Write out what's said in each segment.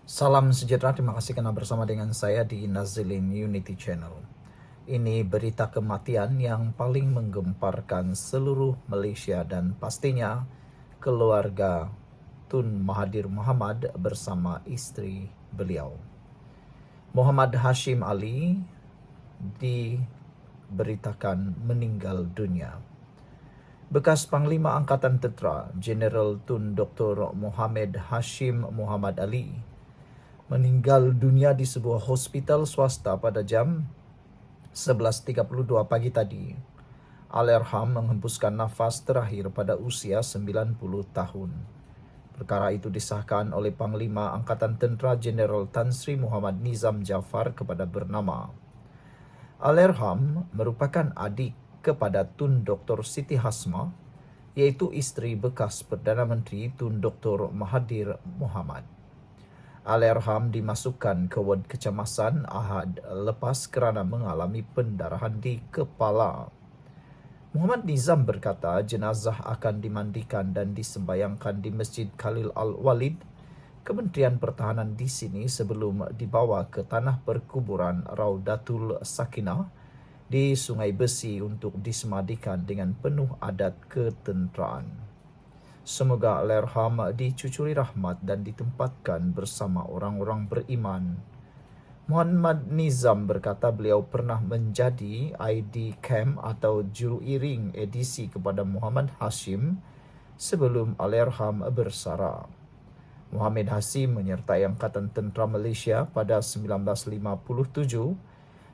Salam sejahtera, terima kasih karena bersama dengan saya di Nazilin Unity Channel. Ini berita kematian yang paling menggemparkan seluruh Malaysia dan pastinya keluarga Tun Mahathir Mohamad bersama istri beliau. Muhammad Hashim Ali diberitakan meninggal dunia. Bekas Panglima Angkatan Tentera Jeneral Tun Dr. Mohamed Hashim Muhammad Ali meninggal dunia di sebuah hospital swasta pada jam 11.32 pagi tadi. Allahyarham menghembuskan nafas terakhir pada usia 90 tahun. Perkara itu disahkan oleh Panglima Angkatan Tentera Jeneral Tan Sri Muhammad Nizam Jaafar kepada bernama. Allahyarham merupakan adik kepada Tun Dr. Siti Hasma, iaitu isteri bekas Perdana Menteri Tun Dr. Mahathir Mohamad. Allahyarham dimasukkan ke ward kecemasan Ahad lepas kerana mengalami pendarahan di kepala. Muhammad Nizam berkata jenazah akan dimandikan dan disembayangkan di Masjid Khalil Al-Walid, Kementerian Pertahanan di sini sebelum dibawa ke tanah perkuburan Raudatul Sakinah di Sungai Besi untuk disemadikan dengan penuh adat ketenteraan. Semoga Allahyarham dicucuri rahmat dan ditempatkan bersama orang-orang beriman. Muhammad Nizam berkata beliau pernah menjadi ID Camp atau juru iring edisi kepada Muhammad Hashim sebelum Allahyarham bersara. Muhammad Hashim menyertai Angkatan Tentera Malaysia pada 1957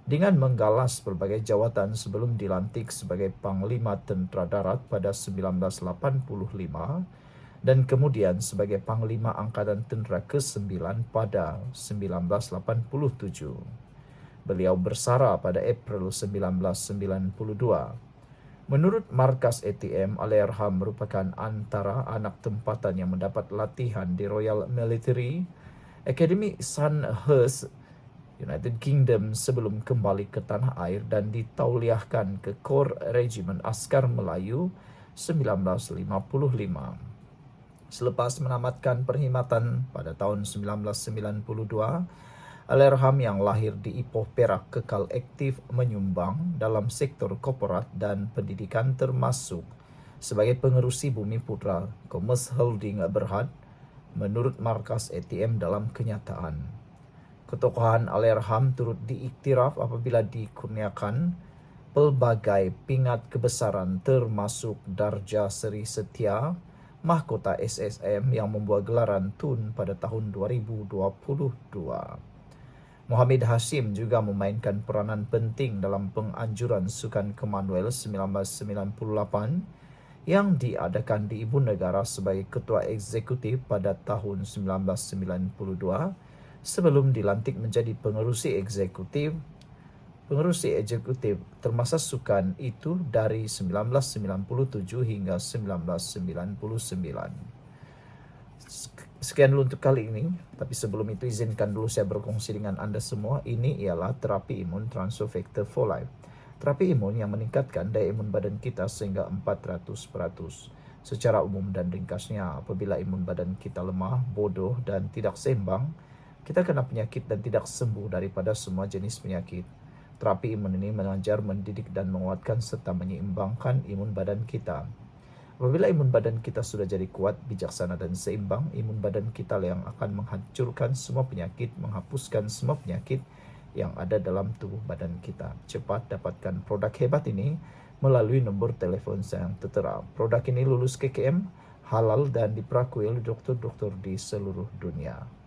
dengan menggalas pelbagai jawatan sebelum dilantik sebagai Panglima Tentera Darat pada 1985 dan kemudian sebagai Panglima Angkatan Tentera ke-9 pada 1987. Beliau bersara pada April 1992. Menurut Markas ATM, Allahyarham merupakan antara anak tempatan yang mendapat latihan di Royal Military Academy Sandhurst, United Kingdom sebelum kembali ke tanah air dan ditauliahkan ke Kor Regimen Askar Melayu 1955. Selepas menamatkan perkhidmatan pada tahun 1992, Allahyarham yang lahir di Ipoh Perak kekal aktif menyumbang dalam sektor korporat dan pendidikan termasuk sebagai pengerusi Bumi Putra Commerce Holding Berhad menurut Markas ATM dalam kenyataan. Ketokohan Allahyarham turut diiktiraf apabila dikurniakan pelbagai pingat kebesaran termasuk Darjah Seri Setia, Mahkota SSM yang membuat gelaran Tun pada tahun 2022. Muhammad Hashim juga memainkan peranan penting dalam penganjuran Sukan Commonwealth 1998 yang diadakan di Ibu Negara sebagai Ketua Eksekutif pada tahun 1992 sebelum dilantik menjadi pengerusi eksekutif termasa sukan itu dari 1997 hingga 1999. Sekian dulu untuk kali ini, tapi sebelum itu izinkan dulu saya berkongsi dengan anda semua. Ini ialah terapi imun Transfer Factor for Life. Terapi imun yang meningkatkan daya imun badan kita sehingga 400%. Secara umum dan ringkasnya, apabila imun badan kita lemah, bodoh dan tidak seimbang, kita kena penyakit dan tidak sembuh daripada semua jenis penyakit. Terapi imun ini mengajar, mendidik dan menguatkan serta menyeimbangkan imun badan kita. Apabila imun badan kita sudah jadi kuat, bijaksana dan seimbang, imun badan kita yang akan menghancurkan semua penyakit, menghapuskan semua penyakit yang ada dalam tubuh badan kita. Cepat dapatkan produk hebat ini melalui nombor telefon saya yang tertera. Produk ini lulus KKM, halal dan diperakui oleh dokter-dokter di seluruh dunia.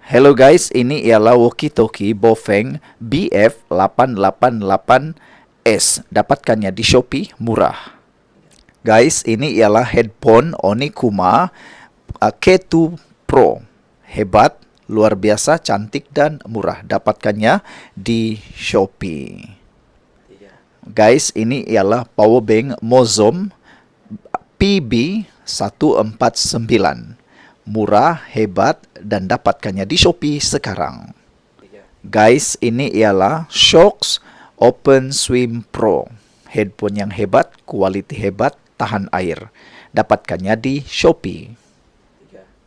Hello guys, ini ialah walkie-talkie Bofeng BF888S. Dapatkannya di Shopee, murah. Guys, ini ialah headphone Onikuma K2 Pro. Hebat, luar biasa, cantik dan murah. Dapatkannya di Shopee. Guys, ini ialah powerbank Mozom PB149. Murah, hebat, dan dapatkannya di Shopee sekarang. Guys, ini ialah Shocks Open Swim Pro. Headphone yang hebat, kualiti hebat, tahan air. Dapatkannya di Shopee.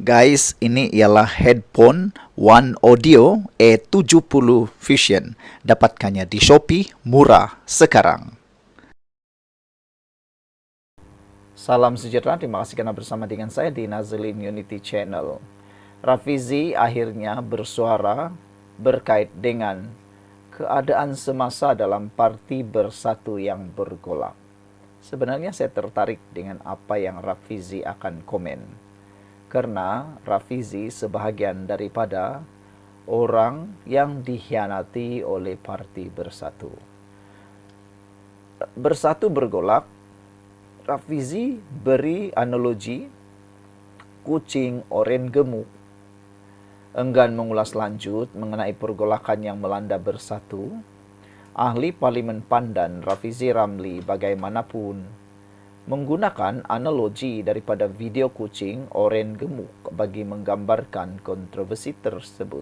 Guys, ini ialah headphone One Audio E70 Fusion. Dapatkannya di Shopee, murah sekarang. Salam sejahtera, terima kasih karena bersama dengan saya di Nazlin Unity Channel. Rafizi akhirnya bersuara berkait dengan keadaan semasa dalam Parti Bersatu yang bergolak. Sebenarnya saya tertarik dengan apa yang Rafizi akan komen. Karena Rafizi sebahagian daripada orang yang dikhianati oleh Parti Bersatu. Bersatu bergolak, Rafizi beri analogi kucing oren gemuk. Enggan mengulas lanjut mengenai pergolakan yang melanda Bersatu, ahli Parlimen Pandan Rafizi Ramli bagaimanapun menggunakan analogi daripada video kucing oren gemuk bagi menggambarkan kontroversi tersebut.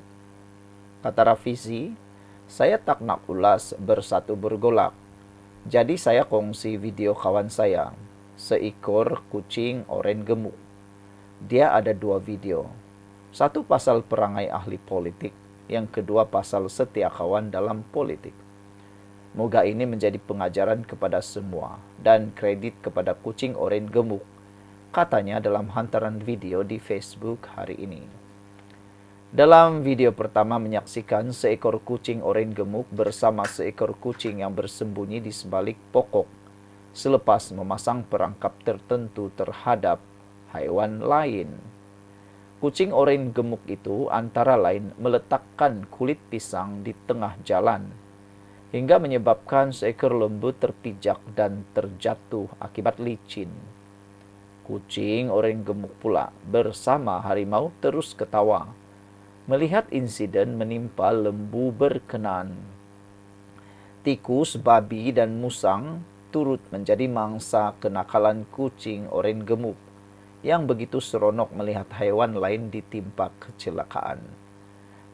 Kata Rafizi, saya tak nak ulas Bersatu bergolak. Jadi saya kongsi video kawan saya, seekor kucing oren gemuk. Dia ada 2 video. Satu pasal perangai ahli politik, yang kedua pasal setia kawan dalam politik. Moga ini menjadi pengajaran kepada semua dan kredit kepada kucing oren gemuk, katanya dalam hantaran video di Facebook hari ini. Dalam video pertama menyaksikan seekor kucing oren gemuk bersama seekor kucing yang bersembunyi di sebalik pokok selepas memasang perangkap tertentu terhadap haiwan lain. Kucing oren gemuk itu antara lain meletakkan kulit pisang di tengah jalan, hingga menyebabkan seekor lembu terpijak dan terjatuh akibat licin. Kucing oren gemuk pula bersama harimau terus ketawa melihat insiden menimpa lembu berkenan. Tikus, babi, dan musang turut menjadi mangsa kenakalan kucing oren gemuk yang begitu seronok melihat haiwan lain ditimpa kecelakaan.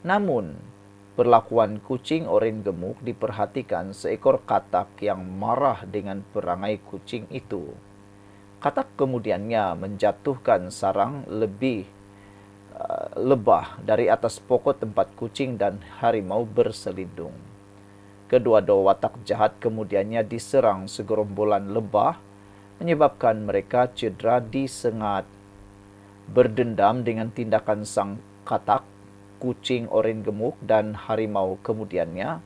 Namun, perlakuan kucing oren gemuk diperhatikan seekor katak yang marah dengan perangai kucing itu. Katak kemudiannya menjatuhkan sarang lebah dari atas pokok tempat kucing dan harimau berselindung. Kedua-dua watak jahat kemudiannya diserang segerombolan lebah, menyebabkan mereka cedera disengat. Berdendam dengan tindakan sang katak, kucing oren gemuk dan harimau kemudiannya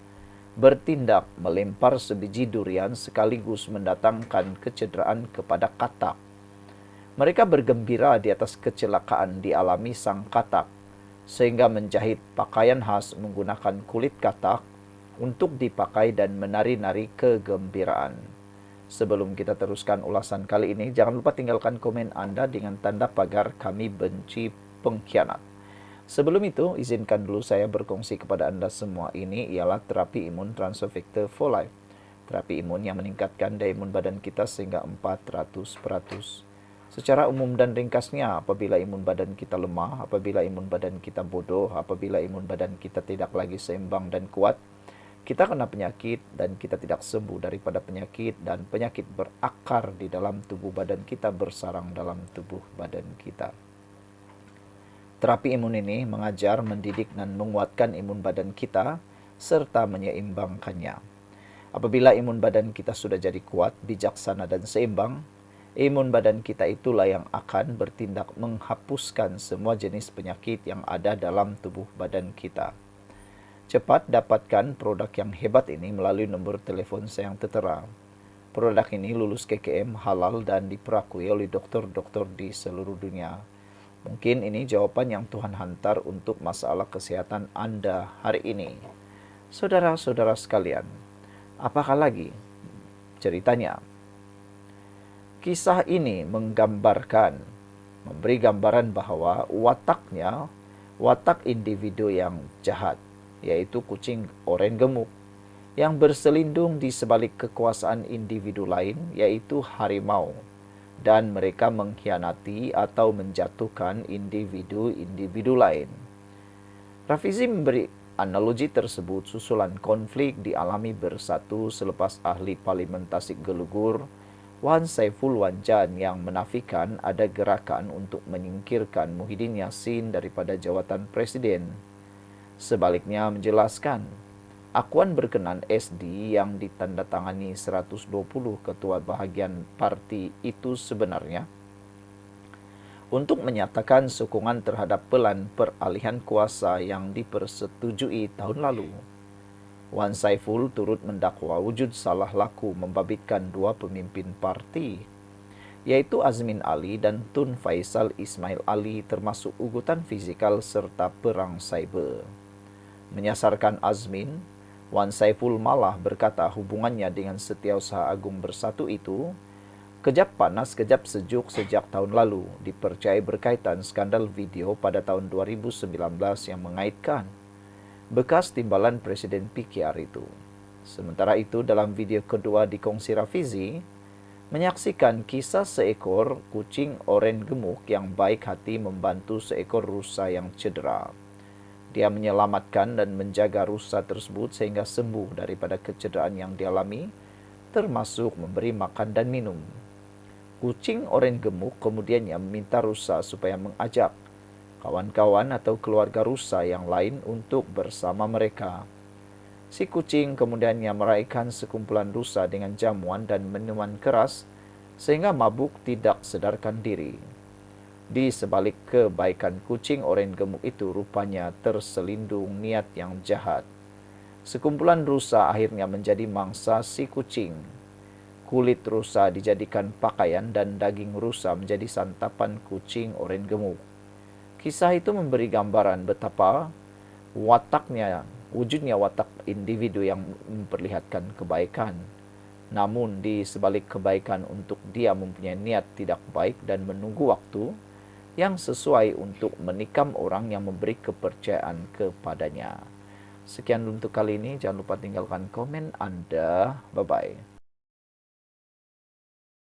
bertindak melempar sebiji durian sekaligus mendatangkan kecederaan kepada katak. Mereka bergembira di atas kecelakaan dialami sang katak, sehingga menjahit pakaian khas menggunakan kulit katak untuk dipakai dan menari-nari kegembiraan. Sebelum kita teruskan ulasan kali ini, jangan lupa tinggalkan komen Anda dengan tanda pagar kami benci pengkhianat. Sebelum itu, izinkan dulu saya berkongsi kepada Anda semua. Ini ialah terapi imun Transfer Factor for Life. Terapi imun yang meningkatkan daya imun badan kita sehingga 400%. Secara umum dan ringkasnya, apabila imun badan kita lemah, apabila imun badan kita bodoh, apabila imun badan kita tidak lagi seimbang dan kuat, kita kena penyakit dan kita tidak sembuh daripada penyakit, dan penyakit berakar di dalam tubuh badan kita, bersarang dalam tubuh badan kita. Terapi imun ini mengajar, mendidik, dan menguatkan imun badan kita, serta menyeimbangkannya. Apabila imun badan kita sudah jadi kuat, bijaksana, dan seimbang, imun badan kita itulah yang akan bertindak menghapuskan semua jenis penyakit yang ada dalam tubuh badan kita. Cepat dapatkan produk yang hebat ini melalui nomor telepon saya yang tertera. Produk ini lulus KKM, halal, dan diperakui oleh dokter-dokter di seluruh dunia. Mungkin ini jawaban yang Tuhan hantar untuk masalah kesehatan Anda hari ini. Saudara-saudara sekalian, apakah lagi ceritanya? Kisah ini menggambarkan, memberi gambaran bahwa watak individu yang jahat, yaitu kucing oren gemuk, yang berselindung di sebalik kekuasaan individu lain, yaitu harimau, dan mereka mengkhianati atau menjatuhkan individu-individu lain. Rafizi memberi analogi tersebut susulan konflik dialami Bersatu selepas ahli parlimen Tasik Gelugur Wan Saiful Wanjan yang menafikan ada gerakan untuk menyingkirkan Muhyiddin Yassin daripada jawatan presiden. Sebaliknya menjelaskan, akuan berkenan SD yang ditandatangani 120 ketua bahagian parti itu sebenarnya untuk menyatakan sokongan terhadap pelan peralihan kuasa yang dipersetujui tahun lalu. Wan Saiful turut mendakwa wujud salah laku membabitkan dua pemimpin parti, yaitu Azmin Ali dan Tun Faisal Ismail Ali termasuk ugutan fizikal serta perang cyber. Menyasarkan Azmin, Wan Saiful malah berkata hubungannya dengan Setiausaha Agung Bersatu itu kejap panas kejap sejuk sejak tahun lalu, dipercayai berkaitan skandal video pada tahun 2019 yang mengaitkan bekas timbalan Presiden PKR itu. Sementara itu, dalam video kedua dikongsi Rafizi, menyaksikan kisah seekor kucing oren gemuk yang baik hati membantu seekor rusa yang cedera. Dia menyelamatkan dan menjaga rusa tersebut sehingga sembuh daripada kecederaan yang dialami, termasuk memberi makan dan minum. Kucing oren gemuk kemudiannya meminta rusa supaya mengajak kawan-kawan atau keluarga rusa yang lain untuk bersama mereka. Si kucing kemudiannya meraihkan sekumpulan rusa dengan jamuan dan minuman keras sehingga mabuk tidak sedarkan diri. Di sebalik kebaikan kucing oren gemuk itu rupanya terselindung niat yang jahat. Sekumpulan rusa akhirnya menjadi mangsa si kucing. Kulit rusa dijadikan pakaian dan daging rusa menjadi santapan kucing oren gemuk. Kisah itu memberi gambaran betapa wujudnya watak individu yang memperlihatkan kebaikan. Namun di sebalik kebaikan untuk dia mempunyai niat tidak baik dan menunggu waktu yang sesuai untuk menikam orang yang memberi kepercayaan kepadanya. Sekian untuk kali ini, jangan lupa tinggalkan komen Anda. Bye-bye.